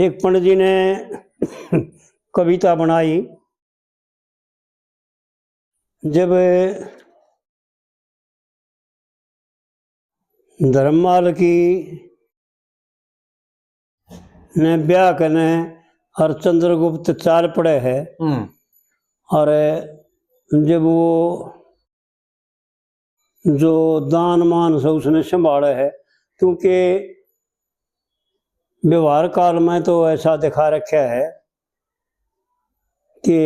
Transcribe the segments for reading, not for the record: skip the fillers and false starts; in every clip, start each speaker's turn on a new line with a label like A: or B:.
A: एक पंडित जी ने कविता बनाई। जब धर्ममाल की ने ब्याह करने और चंद्रगुप्त चाल पड़े है। और जब वो जो दान मान से उसने संभाला है, क्योंकि व्यवहार काल में तो ऐसा दिखा रखा है कि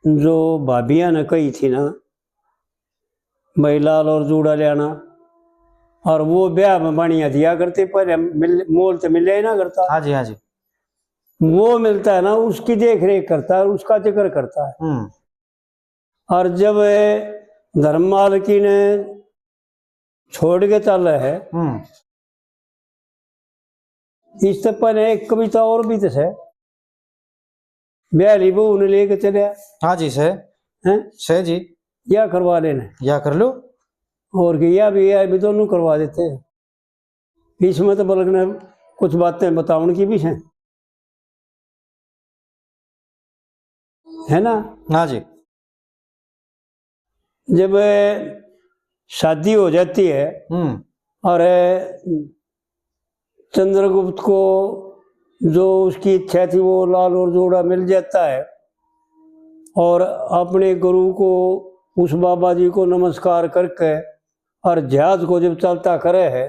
A: जो भाभियाँ ने कही थी ना भाई लाल और जूड़ा ले आना, और वो ब्याह में बढ़िया दिया करते, पर मोल तो मिले ही ना करता।
B: हाँ जी हाँ जी।
A: वो मिलता है ना, उसकी देख रेख करता है, उसका जिक्र करता है। और जब धर्ममाल की ने छोड़ के चल रहे है, इस तक पर एक कविता और भी तो है, ब्याह ली बहू ने लेके चले।
B: हाँ जी सह जी,
A: या करवा लेना,
B: या कर लो,
A: और या भी दोनों करवा देते हैं। इसमें तो बल्कि कुछ बातें बताओ की भी हैं, है ना।
B: हाँ जी।
A: जब शादी हो जाती है और चंद्रगुप्त को जो उसकी इच्छा थी वो लाल और जोड़ा मिल जाता है, और अपने गुरु को उस बाबा जी को नमस्कार करके और जहाज को जब चलता करे है,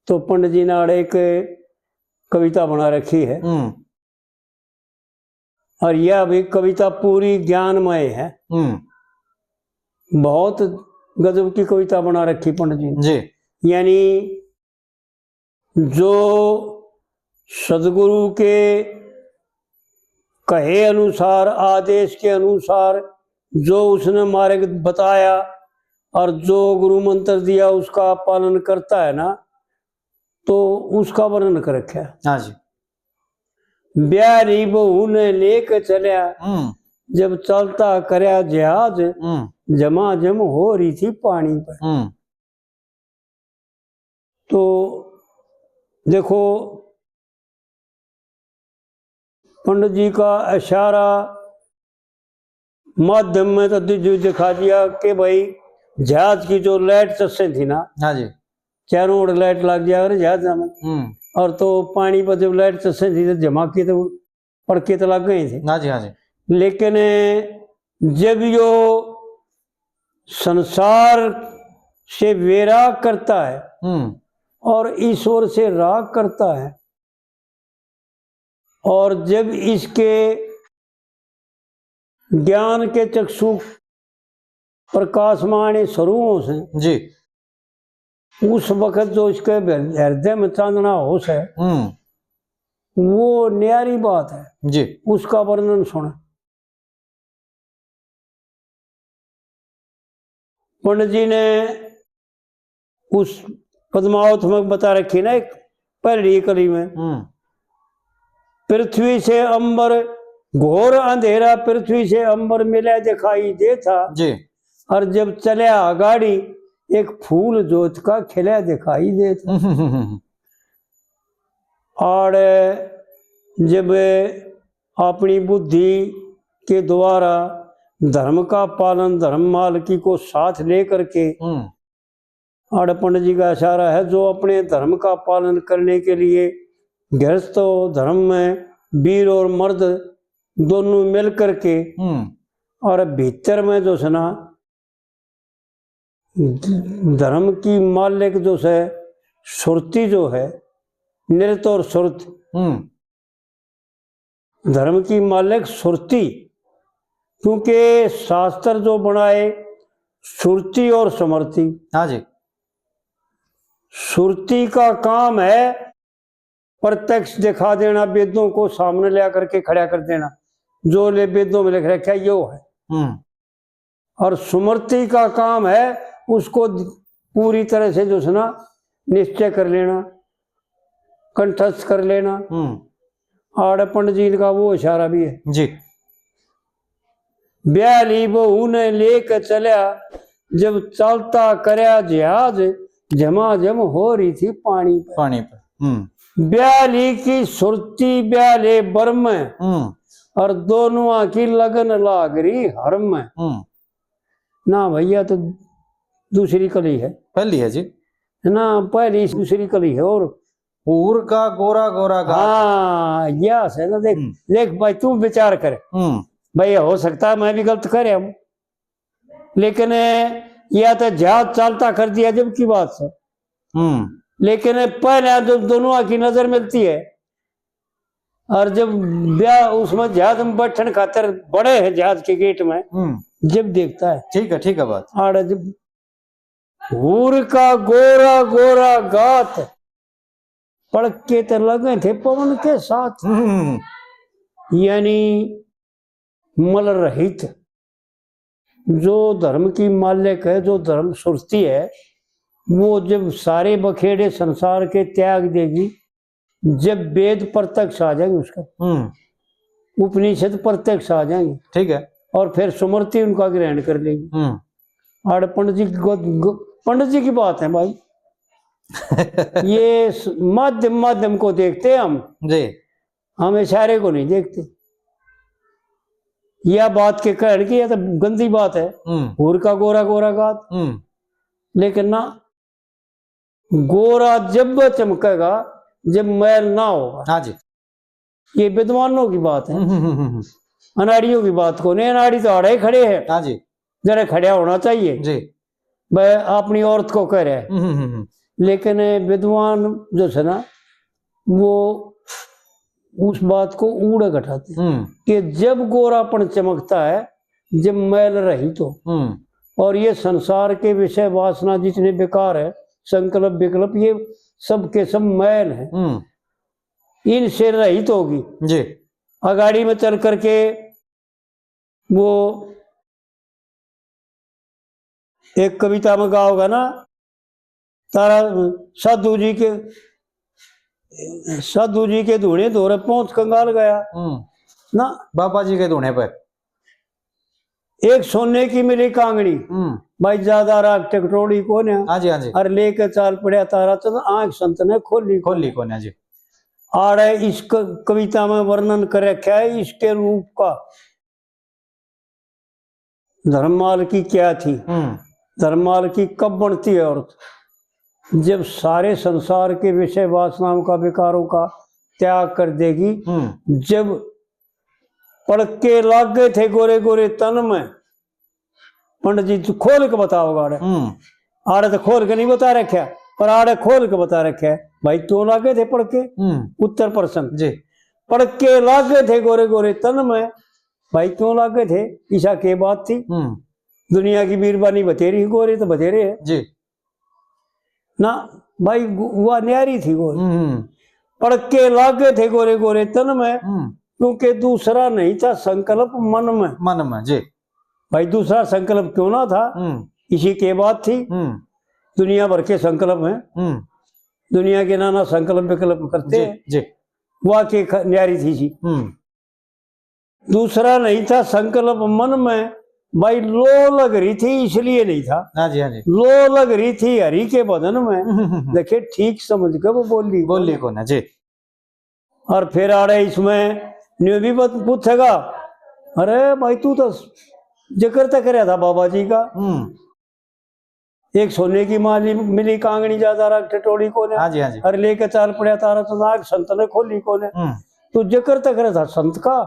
A: तो पंडित जी ने एक कविता बना रखी है। और यह भी कविता पूरी ज्ञानमय है, बहुत गजब की कविता बना रखी पंडित जी
B: जी।
A: यानी जो सदगुरु के कहे अनुसार, आदेश के अनुसार जो उसने मार्ग बताया और जो गुरु मंत्र दिया उसका पालन करता है ना, तो उसका वर्णन कर रखा है।
B: हाँ जी।
A: ब्यारी बहू ने लेके चलिया, जब चलता करया जहाज, झमाझम हो रही थी पानी पर। तो देखो पंडित जी का इशारा माध्यम में तो दिखा दिया कि भाई जहाज की जो लाइट चस्से थी ना,
B: हाँ जी,
A: चारों ओर लाइट लग जाए जहाज में, और तो पानी पर जब लाइट चस्से थी तो झमाके तो पड़के तो लग गए थे।
B: हाँ जी हाँ जी।
A: लेकिन जब यो संसार से वैराग करता है और ईश्वर से राग करता है, और जब इसके ज्ञान के चक्षु प्रकाशमान स्वरूपों से
B: जी,
A: उस वक्त जो इसके हृदय में चांदना होश है, वो न्यारी बात है
B: जी।
A: उसका वर्णन सुना। पंडित जी ने उस पद्मावत में बता रखी ना एक पहली कली में, पृथ्वी से अंबर घोर अंधेरा, पृथ्वी से अंबर मिला दिखाई देता
B: जी।
A: और जब चला गाड़ी एक फूल जोत का खिला दिखाई देता। और जब अपनी बुद्धि के द्वारा धर्म का पालन धर्ममाल की को साथ लेकर के, और पंडित जी का इशारा है जो अपने धर्म का पालन करने के लिए गृहस्थ धर्म में वीर और मर्द दोनों मिल करके, और भीतर में जो है ना धर्म की मालिक जो है सुरती जो है, नृत्य और सुरत, धर्म की मालिक सुरती, क्योंकि शास्त्र जो बनाए सुरती और समर्थी।
B: हाँ जी।
A: सुरती का काम है प्रत्यक्ष दिखा देना, वेदों को सामने ले करके खड़ा कर देना, जो ले वेदों में लिख रखा है यो है। और सुमृति का काम है उसको पूरी तरह से जो है ना निश्चय कर लेना, कंठस्थ कर लेना। और पंडित जी का वो इशारा भी है
B: जी।
A: ब्याली बहू ने लेकर चलिया, जब चलता करया जहाज, झमाझम हो रही थी पानी पर। ब्याली की सुरती ब्याले बर्म, और दोनों की लगन लागरी हरम। ना भैया तो दूसरी कली है,
B: पहली है जी।
A: ना पहली दूसरी कली है। और
B: हूर का गोरा गोरा गात।
A: हाँ यस है ना। देख देख भाई तू विचार कर भाई, हो सकता है मैं भी गलत कर रहा हूं, लेकिन या तो जहाज चालता कर दिया जब की बात है। लेकिन पहले जब दोनों की नजर मिलती है, और जब ब्याह उसमें जहाज में बैठने खातर बड़े हैं जहाज के गेट में, जब देखता है।
B: ठीक है बात।
A: आड़ जब हूर का गोरा गोरा गात, पड़के तो लगे थे पवन के साथ। यानी मल रहित जो धर्म की मालिक है, जो धर्म सुरती है, वो जब सारे बखेड़े संसार के त्याग देगी, जब वेद प्रत्यक्ष आ जाएंगे उसका, उपनिषद प्रत्यक्ष आ जाएंगे, ठीक है, और फिर सुमृति उनका ग्रहण कर लेगी। और पंडित जी की बात है भाई। ये माध्यम माध्यम को देखते हैं हम जी, हम इशारे को नहीं देखते। यह बात के कहने की, यह तो गंदी बात है, हूर का गोरा गोरा गात। लेकिन ना, गोरा जब चमकेगा जब मैल ना होगा। हाँ जी, ये विद्वानों की बात है, अनाड़ियों की बात को नहीं। अनाड़ी तो आड़े खड़े हैं। हाँ जी, जरा खड़ा होना चाहिए जी। वह अपनी औरत को कह रहे हैं, लेकिन विद्वान जो है ना, वो उस बात को ऊड़ा घटाते कि जब गोरापन चमकता है जब मैल रही तो। और ये संसार के विषय वासना जितने बेकार है, संकल्प विकल्प, ये सब के सब मैल है, इनसे रहित होगी जी। अगाड़ी में चल करके वो एक कविता में गा होगा ना, तारा साधु जी के धूणे धोरे पहुंच कंगाल गया ना,
B: बाबा जी के धूणे पर
A: एक सोने की मिली कांगड़ी, भाई ज्यादा राग टकटोड़ी को ने। हाँ जी, हाँ जी। और लेके चाल पड़ा तारा तो आंख संत ने खोली को ने जी। आड़ इस कविता में वर्णन कर रखा है इसके रूप का। धर्ममाल की क्या थी, धर्ममाल की कब बनती है औरत, जब सारे संसार के विषय वासनाओं का विकारों का त्याग कर देगी। जब पड़के लाग गए थे गोरे गोरे तन में, पंडित जी तो खोल के बताओ आड़े, आड़े तो खोल के नहीं बता रखा, पर आड़े खोल के बता रखा है। भाई तो लागे थे पड़के, उत्तर प्रश्न जी। पड़के लाग गए थे गोरे गोरे तन में, भाई क्यों लागे थे, ईशा के बात थी। दुनिया की बीरबानी बतेरी गोरे तो बतेरे है जी ना भाई, वह न्यारी थी गोरी। पड़के लागे थे गोरे गोरे तन में, क्योंकि दूसरा नहीं था संकल्प मन में जी। भाई दूसरा संकल्प क्यों ना था, इसी के बात थी। दुनिया भर के संकल्प हैं, दुनिया के नाना संकल्प विकल्प करते हैं जी। वह के न्यारी थी जी। दूसरा नहीं था संकल्प मन में, भाई लो लग रही थी इसलिए नहीं था। हाँ जी, हाँ जी। लो लग रही थी हरि के बदन में, देखे ठीक समझ के वो बोली को ना जी। और फिर आ रहे इसमें न्यू भी पूछेगा, अरे भाई तू तो जिक्र तक रहा था बाबा जी का, एक सोने की माली मिली कांगड़ी ज्यादा रख टटोड़ी को ने। हाँ जी, हाँ जी। और लेके चाल पड़ा तारा तो नाग संत ने खोली को ने। तू जिक्र तक रहा था संत का,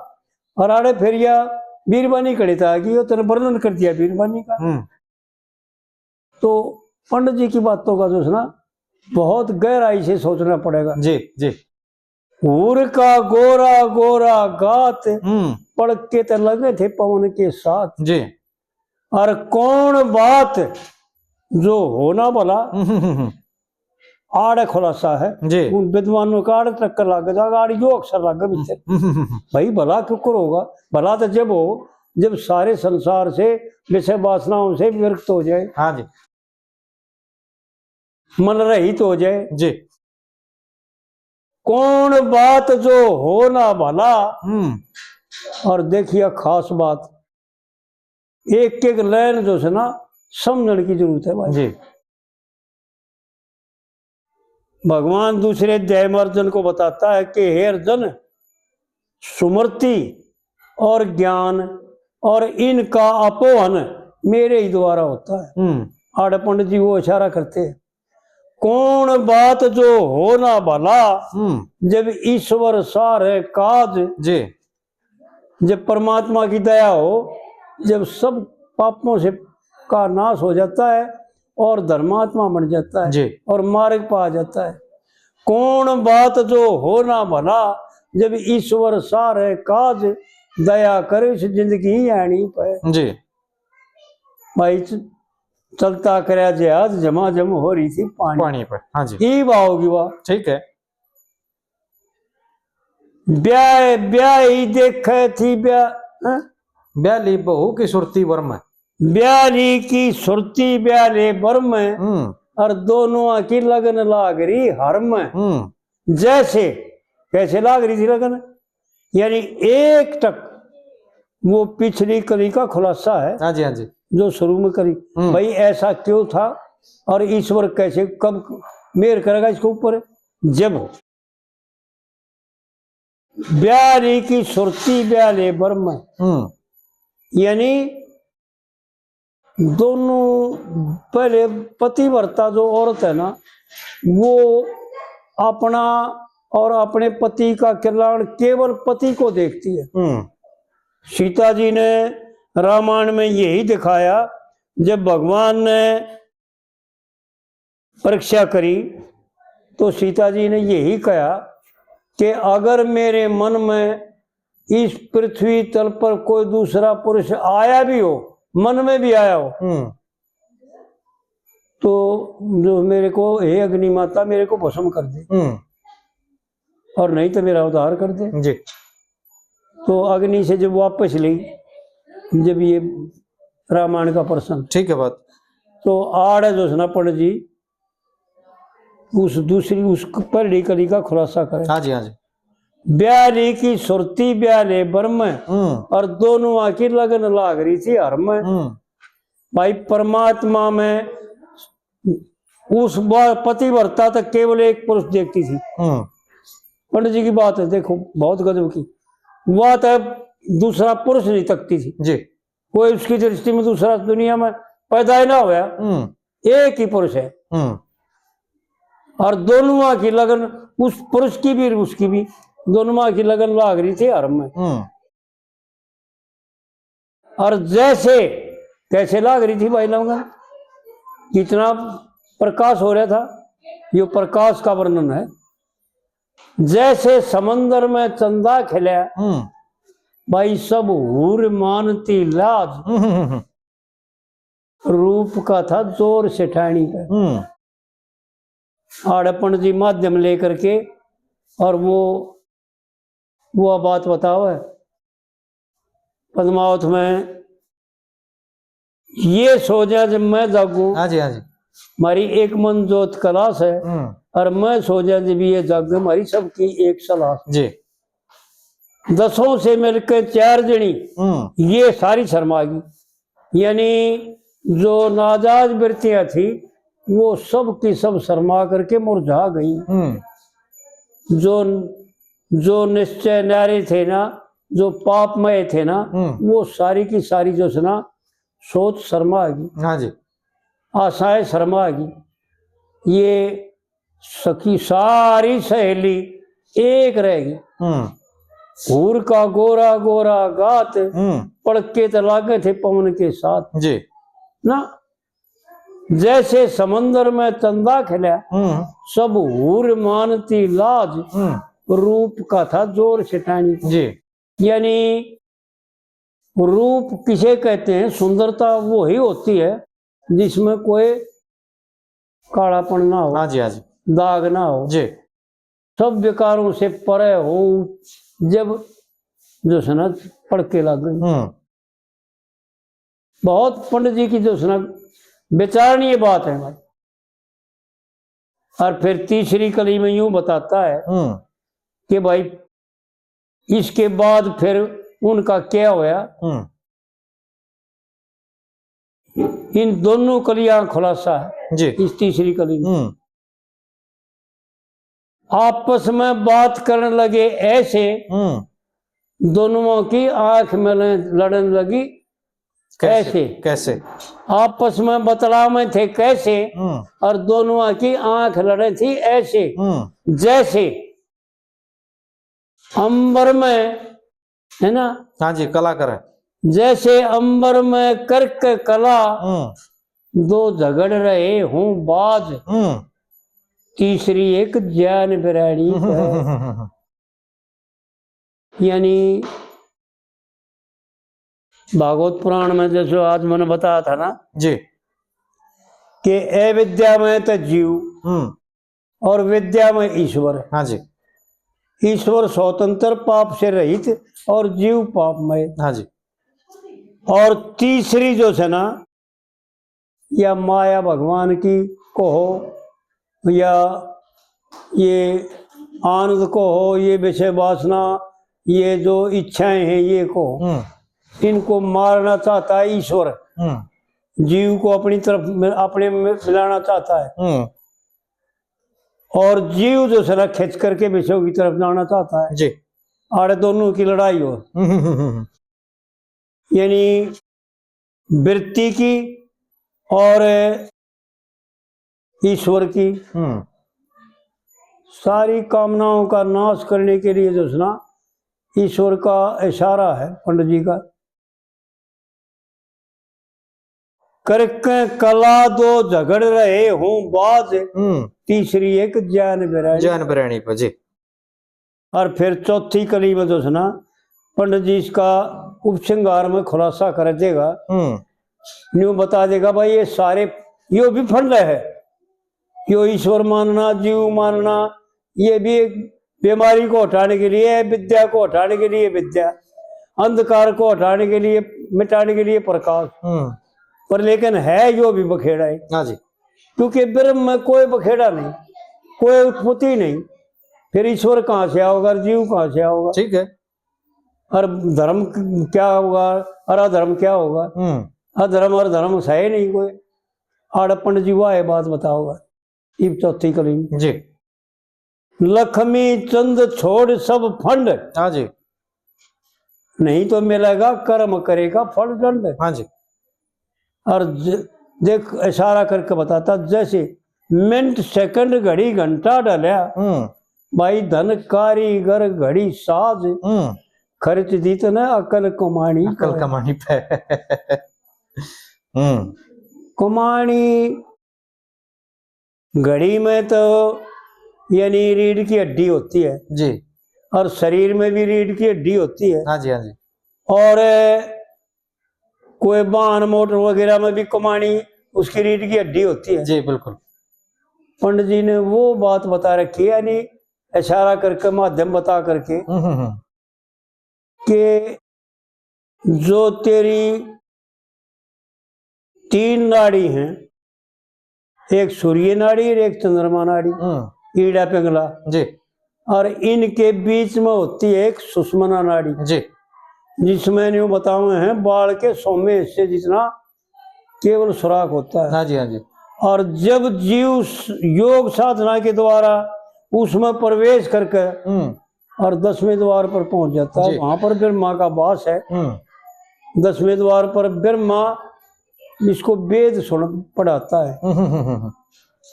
A: और आड़े फिर या बीरबानी कड़ी था कि तेने वर्णन कर दिया बीरबानी का। तो पंडित जी की बातों का जो है ना, बहुत गहराई से सोचना पड़ेगा जी जी। हूर का गोरा गोरा गात, पड़ के तो लगे थे पवन के साथ जी। और कौन बात जो होना भला आड़ खुलासा है जी। उन विद्वानों का आड़ टक्कर लग जाएगा, आड़ यो अक्षर लग भीतर। भाई भला क्यों होगा, भला तो जब हो जब सारे संसार से विषय वासनाओं से विरक्त हो जाए। हाँ जी, मन रहित हो जाए जी। कौन बात जो हो ना भला। और देखिए खास बात, एक एक लाइन जो है ना समझने की जरूरत है भाई जी। भगवान दूसरे अध्याय में अर्जुन को बताता है कि हे अर्जुन, सुमृति और ज्ञान और इनका अपोहन मेरे ही द्वारा होता है। आड़ पंडित जी वो इशारा करते हैं, कौन बात जो हो ना भला, जब ईश्वर सार है काज
B: जी।
A: जब परमात्मा की दया हो, जब सब पापों से का नाश हो जाता है और धर्मात्मा बन जाता है
B: जी।
A: और मार्ग पा जाता है। कौन बात जो हो ना भला, जब ईश्वर सार है काज दया करे इस जिंदगी आनी पे।
B: जी।
A: भाई चलता करया जहाज झमाझम हो रही थी पानी
B: पर। हाँ जी।
A: ई बाहोगी वाह।
B: ठीक है।
A: ब्याह ब्याह ही देखे थी ब्याह,
B: ब्याली बहू की सुरती वर्म।
A: ब्याली की सुरती ब्याले बर्म, और दोनों की लगन लाग रही हरम। जैसे कैसे लाग रही थी लगन, यानी एक टक वो पिछली कली का खुलासा है।
B: हाँ जी, हाँ जी।
A: जो शुरू में करी, भाई ऐसा क्यों था और ईश्वर कैसे कब मेहर करेगा इसके ऊपर। जब ब्याली की सुरती ब्याले बर्म, यानी दोनों पहले पतिव्रता जो औरत है ना, वो अपना और अपने पति का कल्याण केवल पति को देखती है। सीता जी ने रामायण में यही दिखाया, जब भगवान ने परीक्षा करी तो सीता जी ने यही कहा कि अगर मेरे मन में इस पृथ्वी तल पर कोई दूसरा पुरुष आया भी हो, मन में भी आया हो, तो जो मेरे को हे अग्नि माता मेरे को भस्म कर दे, और नहीं तो मेरा उद्धार कर दे
B: जी।
A: तो अग्नि से जब वापस ली, जब ये रामायण का प्रसंग,
B: ठीक है बात,
A: तो आड़ जो ना पंडित जी उस दूसरी उस पहली कली का खुलासा करें।
B: हाँ जी, हाँ जी।
A: ब्याली की सुरती ब्याले बर्म, और दोनों की लगन लाग रही थी हरम। भाई परमात्मा में उस पतिव्रता तक केवल एक पुरुष देखती थी। पंडित जी की बात है, देखो बहुत गजब की बात है, दूसरा पुरुष नहीं तकती थी
B: जी।
A: कोई उसकी दृष्टि में दूसरा दुनिया में पैदा ही ना हुआ, एक ही पुरुष है, और दोनों की लगन उस पुरुष की भी उसकी भी दोनों की लगन लाग रही थी हरम में। और जैसे कैसे लाग रही थी भाई लगन, कितना प्रकाश हो रहा था, ये प्रकाश का वर्णन है। जैसे समंदर में चंदा खिला, भाई सब हूर मानती लाज, रूप का था जोर से ठाणी का। आड़पन जी माध्यम लेकर के, और वो बात बताओ है पद्मावत में, ये सो जाए जब मैं जागू,
B: हाँ जी, हाँ जी,
A: हमारी एक मन जोत कलाश है, और मैं सो जाए जब ये जाग, हमारी सबकी एक सलाह
B: जी।
A: दसों से मिलकर चार जनी, ये सारी शर्मागी, यानी जो नाजाज वृत्तियां थी वो सब की सब शर्मा करके मुरझा गई। जो निश्चय नारे थे ना, जो पापमय थे ना, वो सारी की सारी जो है ना सोच शर्मा आ गई।
B: हाँ जी।
A: आशाएं शर्मा आ गई। ये सखी सारी सहेली एक रहेगी। हूर का गोरा गोरा गात, पड़के तो लागे थे पवन के साथ
B: जी
A: ना। जैसे समंदर में चंदा खिला, सब हूर मानती लाज, रूप का था जोर सिटानी
B: जी।
A: यानी रूप किसे कहते हैं, सुंदरता वो ही होती है जिसमें कोई कालापन ना हो,
B: हाँ जी, हाँ जी,
A: दाग ना हो
B: जी,
A: सब विकारों से परे हो, जब जो है ना पड़के लग गई। बहुत पंडित जी की जो है ना विचारणीय बात है भाई। और फिर तीसरी कली में यूं बताता है कि भाई इसके बाद फिर उनका क्या होया, इन दोनों कलियां खुलासा है
B: जी।
A: इस तीसरी कली में। आपस में बात करने लगे ऐसे, दोनों की आंख में लड़ने लगी कैसे।
B: कैसे?
A: आपस में बतलाव में थे कैसे, और दोनों की आंख लड़े थी ऐसे, जैसे अंबर में, है ना।
B: हाँ जी, कला करे।
A: जैसे अंबर में कर्क कला, दो झगड़ रहे हूं बाज, तीसरी एक ज्ञान बिराड़ी है। यानी भागवत पुराण में जैसे आज मैंने बताया था ना
B: जी,
A: कि अविद्या में तो जीव और विद्या में ईश्वर।
B: हाँ जी,
A: ईश्वर स्वतंत्र पाप से रहित और जीव पापमय।
B: हाँ जी।
A: और तीसरी जो है ना, या माया भगवान की को हो, या ये आनंद को हो, ये विषय वासना, ये जो इच्छाएं हैं ये को, इनको मारना चाहता है ईश्वर। जीव को अपनी तरफ अपने में मिलाना चाहता है, और जीव जो है ना खिंच करके विषयों की तरफ जाना चाहता है
B: जी।
A: आड़े दोनों की लड़ाई हो। यानी वृत्ति की और ईश्वर की सारी कामनाओं का नाश करने के लिए जो है ना ईश्वर का इशारा है पंडित जी का। करके कला दो झगड़ रहे हूं बाज, तीसरी एक ज्ञान बिरानी
B: पर जी।
A: और फिर चौथी कली में जो है ना पंडित जी इसका उपसंहार में खुलासा कर देगा, न्यू बता देगा भाई ये सारे यो भी फंड है, यो ईश्वर मानना जीव मानना ये भी एक बीमारी को हटाने के लिए, विद्या को हटाने के लिए विद्या, अंधकार को हटाने के लिए मिटाने के लिए प्रकाश, पर लेकिन है यो भी बखेड़ा है।
B: हाँ जी।
A: क्योंकि ब्रह्म में कोई बखेड़ा नहीं, कोई उत्पत्ति नहीं, फिर ईश्वर कहाँ से आओगा, जीव कहाँ से आओगा।
B: ठीक है।
A: और धर्म क्या होगा और अधर्म क्या होगा, अधर्म और धर्म सही नहीं कोई। आड़ पंडित जी है बात बताओगा इब चौथी कली
B: जी।
A: लक्ष्मी चंद छोड़ सब फंड,
B: हाँ जी,
A: नहीं तो मिलेगा कर्म करेगा फल दंड।
B: हाँ जी।
A: और देख इशारा करके बताता, जैसे मिनट सेकंड घड़ी घंटा डलिया, भाई धन कारीगर घड़ी साज, खर्च दी तो ना अकल कमानी,
B: अकल कमानी पे।
A: कमानी घड़ी में तो यानी रीढ़ की हड्डी होती है
B: जी,
A: और शरीर में भी रीढ़ की हड्डी होती है।
B: हाँ जी, हाँ जी।
A: और कोई वाहन मोटर वगैरह में भी कमानी उसकी रीढ़ की हड्डी होती है।
B: जी बिल्कुल।
A: पंडित जी ने वो बात बता रखी है, यानी इशारा करके माध्यम बता करके कि जो तेरी तीन नाड़ी हैं, एक सूर्य नाड़ी और एक चंद्रमा नाड़ी, ईड़ा पिंगला
B: जी,
A: और इनके बीच में होती है एक सुषमना नाड़ी
B: जी,
A: जिसमें यूं बताए हैं बाल के सौम्य हिस्से जितना केवल सुराख होता है।
B: हाँ जी, हाँ जी।
A: और जब जीव योग साधना के द्वारा उसमें प्रवेश करके और 10वें द्वार पर पहुंच जाता है, वहां पर ब्रह्मा का वास है। 10वें द्वार पर ब्रह्मा जिसको वेद सुन पढ़ाता है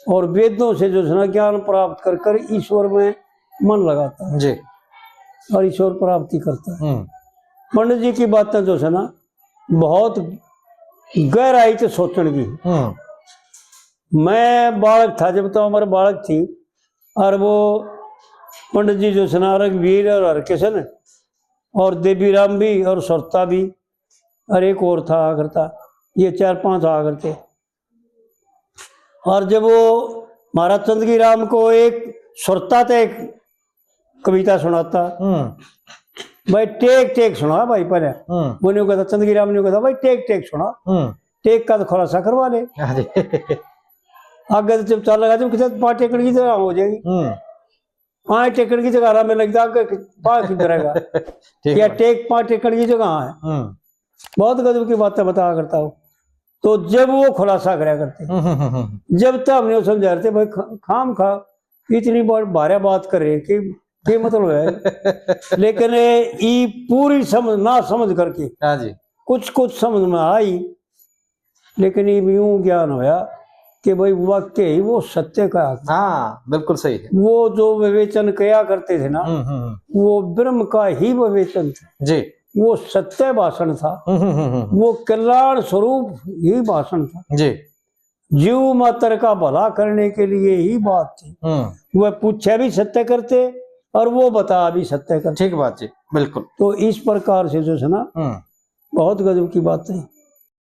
A: और वेदों से जो है ना ज्ञान प्राप्त कर कर ईश्वर में मन लगाता है
B: जी,
A: और ईश्वर प्राप्ति करता है। पंडित जी की बातें जो है ना बहुत गहराई से सोचने की। मैं बालक था जब, तो हमारे बालक थी, और वो पंडित जी जो है ना रघुवीर और हरकिशन और देवी राम भी और सरता भी और एक और था आकर था, ये 4-5 आकर थे। और जब वो महाराज चंदगी राम को एक सुरता थे एक कविता सुनाता, भाई टेक टेक सुना भाई पहले, वो नहीं कहता चंदगी राम ने कहता भाई टेक टेक सुना, टेक का तो खुलासा करवा ले। आगे तो जब चाल लगा जब किसी 5 एकड़ की जगह हो जाएगी, 5 एकड़ की जगह में लगता है 5 की करेगा या टेक 5 एकड़ की जगह है। बहुत गजब की बातें बताया करता हूँ। तो जब वो खुलासा कराया करते, जब तक हमने समझा रहे थे भाई खाम खा इतनी बार भारे बात करे कि मतलब है। लेकिन ये पूरी समझ ना समझ करके
B: हाँ जी।
A: कुछ कुछ समझ में आई, लेकिन ये यूं ज्ञान होया कि भाई वाक्य ही वो सत्य का था।
B: हाँ बिल्कुल सही है।
A: वो जो विवेचन किया करते थे ना, वो ब्रह्म का ही विवेचन था
B: जी।
A: वो सत्य भाषण था। वो कल्याण स्वरूप ही भाषण था
B: जी।
A: जीव मात्र का भला करने के लिए ही बात थी। वह पूछे भी सत्य करते और वो बता भी सत्य करते।
B: ठीक बात जी, बिल्कुल।
A: तो इस प्रकार से जो है ना, बहुत गजब की बात है।